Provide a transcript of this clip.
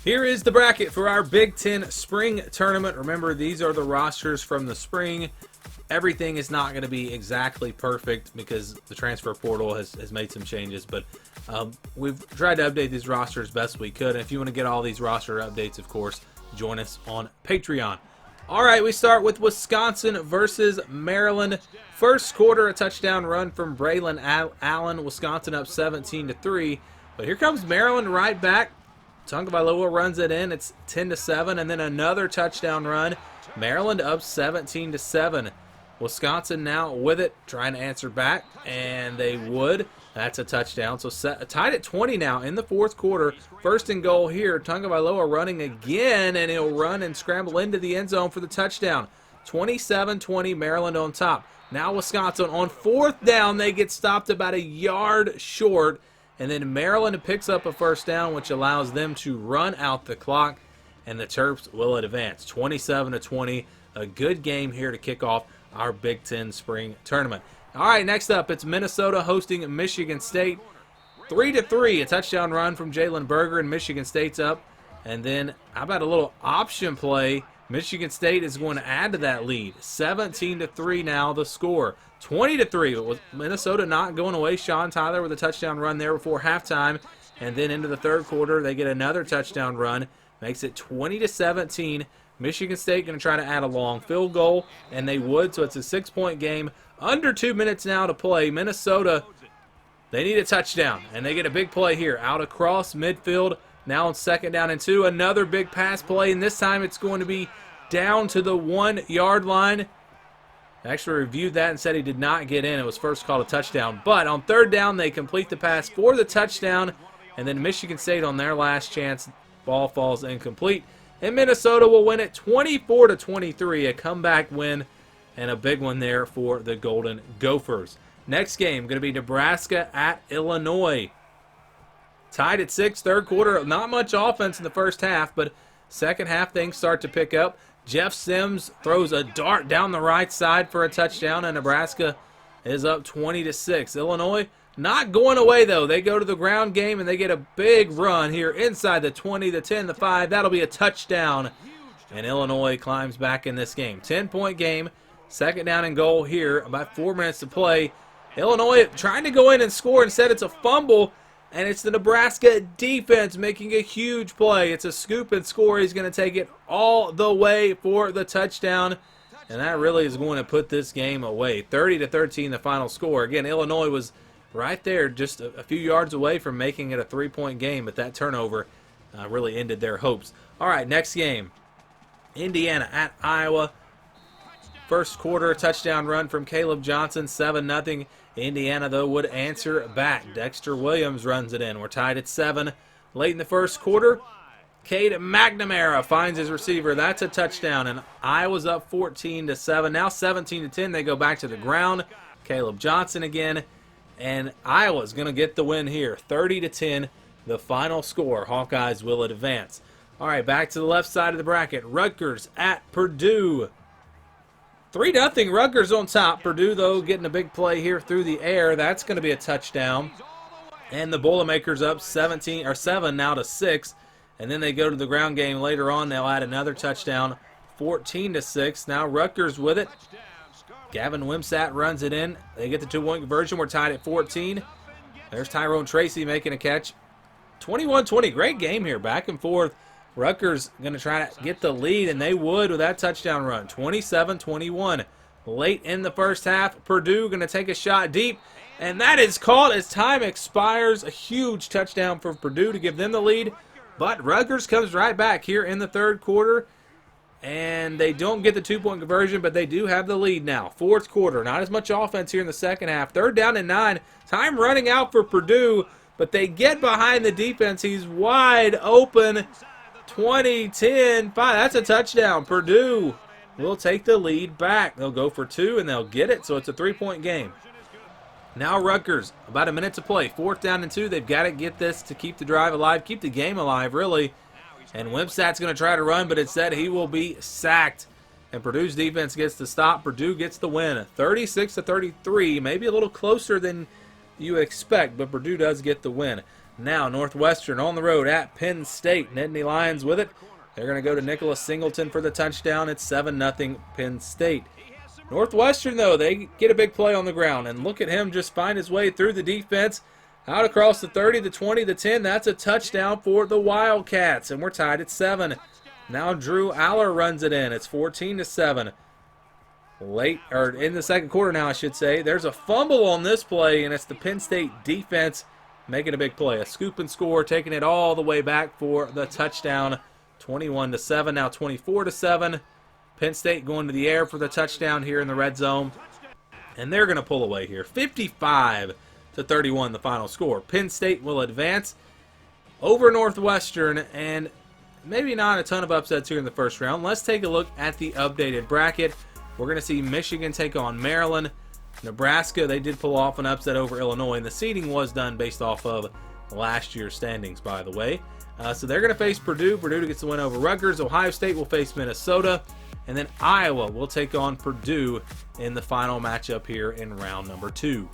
Here is the bracket for our Big Ten Spring Tournament. Remember, these are the rosters from the spring. Everything is not going to be exactly perfect because the transfer portal has made some changes, but we've tried to update these rosters best we could. And if you want to get all these roster updates, of course, join us on Patreon. All right, we start with Wisconsin versus Maryland. First quarter, a touchdown run from Braylon Allen. Wisconsin up 17-3. But here comes Maryland right back. Tagovailoa runs it in. It's 10-7, and then another touchdown run. Maryland up 17-7. Wisconsin now with it, trying to answer back, and they would. That's a touchdown. So tied at 20 now in the fourth quarter. First and goal here. Tagovailoa running again, and he'll run and scramble into the end zone for the touchdown. 27-20, Maryland on top. Now Wisconsin on fourth down. They get stopped about a yard short. And then Maryland picks up a first down, which allows them to run out the clock, and the Terps will advance. 27-20, a good game here to kick off our Big Ten Spring Tournament. All right, next up, it's Minnesota hosting Michigan State. 3-3, a touchdown run from Jalen Berger, and Michigan State's up. And then, how about a little option play? Michigan State is going to add to that lead. 17-3 now the score. 20-3, with Minnesota not going away. Sean Tyler with a touchdown run there before halftime. And then into the third quarter, they get another touchdown run. Makes it 20-17. Michigan State going to try to add a long field goal, and they would, so it's a 6-point game. Under 2 minutes now to play. Minnesota, they need a touchdown, and they get a big play here. Out across midfield, now on second down and 2. Another big pass play, and this time it's going to be down to the 1-yard line. I actually reviewed that and said he did not get in. It was first called a touchdown. But on third down, they complete the pass for the touchdown. And then Michigan State on their last chance, ball falls incomplete. And Minnesota will win it 24-23, a comeback win and a big one there for the Golden Gophers. Next game, going to be Nebraska at Illinois. Tied at 6, third quarter. Not much offense in the first half, but second half things start to pick up. Jeff Sims throws a dart down the right side for a touchdown, and Nebraska is up 20-6. Illinois not going away, though. They go to the ground game, and they get a big run here inside the 20, the 10, the 5. That'll be a touchdown, and Illinois climbs back in this game. 10-point game, second down and goal here, about 4 minutes to play. Illinois trying to go in and score. Instead, it's a fumble, and it's the Nebraska defense making a huge play. It's a scoop and score. He's going to take it all the way for the touchdown, and that really is going to put this game away. 30-13 the final score. Again, Illinois was right there, just a few yards away from making it a 3-point game, but that turnover really ended their hopes. All right, next game, Indiana at Iowa. First quarter, touchdown run from Caleb Johnson, 7-0. Indiana, though, would answer back. Dexter Williams runs it in. We're tied at 7. Late in the first quarter, Cade McNamara finds his receiver. That's a touchdown, and Iowa's up 14-7. Now 17-10. They go back to the ground. Caleb Johnson again, and Iowa's going to get the win here. 30-10, the final score. Hawkeyes will advance. All right, back to the left side of the bracket. Rutgers at Purdue. 3-0, Rutgers on top. Purdue, though, getting a big play here through the air. That's going to be a touchdown. And the Boilermakers up 7 now to 6. And then they go to the ground game later on. They'll add another touchdown, 14-6. Now Rutgers with it. Gavin Wimsatt runs it in. They get the 2-point conversion. We're tied at 14. There's Tyrone Tracy making a catch. 21-20. Great game here, back and forth. Rutgers going to try to get the lead, and they would with that touchdown run. 27-21. Late in the first half, Purdue going to take a shot deep, and that is caught as time expires. A huge touchdown for Purdue to give them the lead, but Rutgers comes right back here in the third quarter, and they don't get the 2-point conversion, but they do have the lead now. Fourth quarter, not as much offense here in the second half. Third down and 9. Time running out for Purdue, but they get behind the defense. He's wide open. 20, 10, 5. That's a touchdown. Purdue will take the lead back. They'll go for 2, and they'll get it, so it's a 3-point game. Now Rutgers, about a minute to play. Fourth down and 2. They've got to get this to keep the drive alive, keep the game alive, really. And Wimsatt's going to try to run, but instead he will be sacked. And Purdue's defense gets the stop. Purdue gets the win. 36-33, maybe a little closer than you expect, but Purdue does get the win. Now Northwestern on the road at Penn State. Nittany Lions with it. They're going to go to Nicholas Singleton for the touchdown. It's 7-0 Penn State. Northwestern, though, they get a big play on the ground. And look at him just find his way through the defense. Out across the 30, the 20, the 10. That's a touchdown for the Wildcats. And we're tied at 7. Now Drew Aller runs it in. It's 14-7. Late, or in the second quarter now, I should say. There's a fumble on this play, and it's the Penn State defense making a big play. A scoop and score, taking it all the way back for the touchdown. 21-7, now 24-7. Penn State going to the air for the touchdown here in the red zone. And they're going to pull away here. 55-31 the final score. Penn State will advance over Northwestern, and maybe not a ton of upsets here in the first round. Let's take a look at the updated bracket. We're going to see Michigan take on Maryland. Nebraska, they did pull off an upset over Illinois, and the seeding was done based off of last year's standings, by the way. So they're going to face Purdue. Purdue gets the win over Rutgers. Ohio State will face Minnesota. And then Iowa will take on Purdue in the final matchup here in round number 2.